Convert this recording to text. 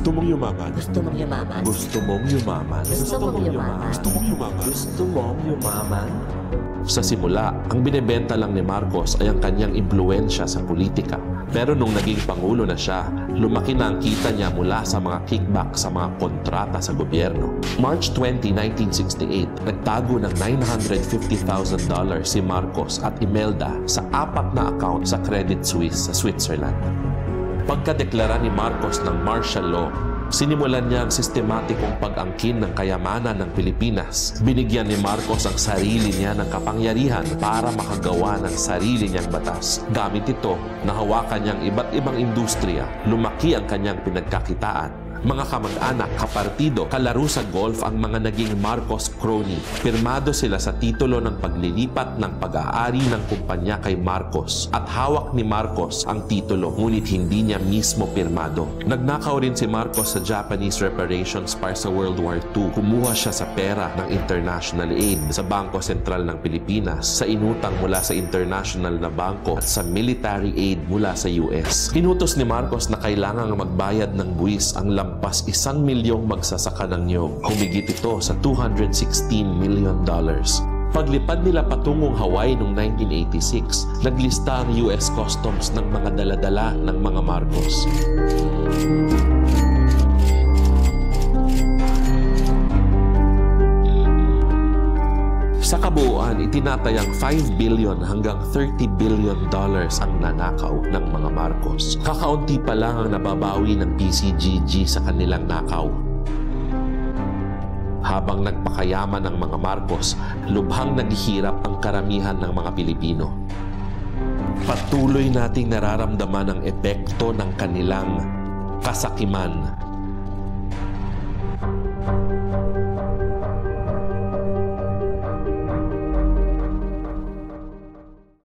Gusto mong yumaman? Gusto mong yumaman? Gusto mong yumaman? Gusto mong yumaman? Gusto mong yumaman? Gusto mong yumaman? Sa simula, ang binebenta lang ni Marcos ay ang kanyang impluensya sa politika. Pero nung naging pangulo na siya, lumaki na ang kita niya mula sa mga kickback sa mga kontrata sa gobyerno. March 20, 1968, nagtago ng $950,000 si Marcos at Imelda sa 4 na account sa Credit Suisse sa Switzerland. Pagkadeklara ni Marcos ng martial law, sinimulan niya ang sistematikong pag-angkin ng kayamanan ng Pilipinas. Binigyan ni Marcos ang sarili niya ng kapangyarihan para makagawa ng sarili niyang batas. Gamit ito, nahawakan niyang iba't ibang industriya, lumaki ang kanyang pinagkakitaan. Mga kamag-anak, kapartido, kalaro sa golf ang mga naging Marcos crony. Pirmado sila sa titulo ng paglilipat ng pag-aari ng kumpanya kay Marcos at hawak ni Marcos ang titulo, ngunit hindi niya mismo pirmado. Nagnakaw rin si Marcos sa Japanese reparations para sa World War II. Kumuha siya sa pera ng international aid sa Bangko Sentral ng Pilipinas, sa inutang mula sa international na bangko at sa military aid mula sa US. Inutos ni Marcos na kailangang magbayad ng buwis ang lampas 1 milyong magsasaka ng niyog. Humigit ito sa $216 million. Paglipad nila patungong Hawaii noong 1986, naglista ang US Customs ng mga daladala ng mga Marcos. Sa kabuuan, itinatayang $5 billion hanggang $30 billion ang nanakaw ng mga Marcos. Kakaunti pa lang ang nababawi ng PCGG sa kanilang nakaw. Habang nagpakayaman ng mga Marcos, lubhang naghihirap ang karamihan ng mga Pilipino. Patuloy nating nararamdaman ang epekto ng kanilang kasakiman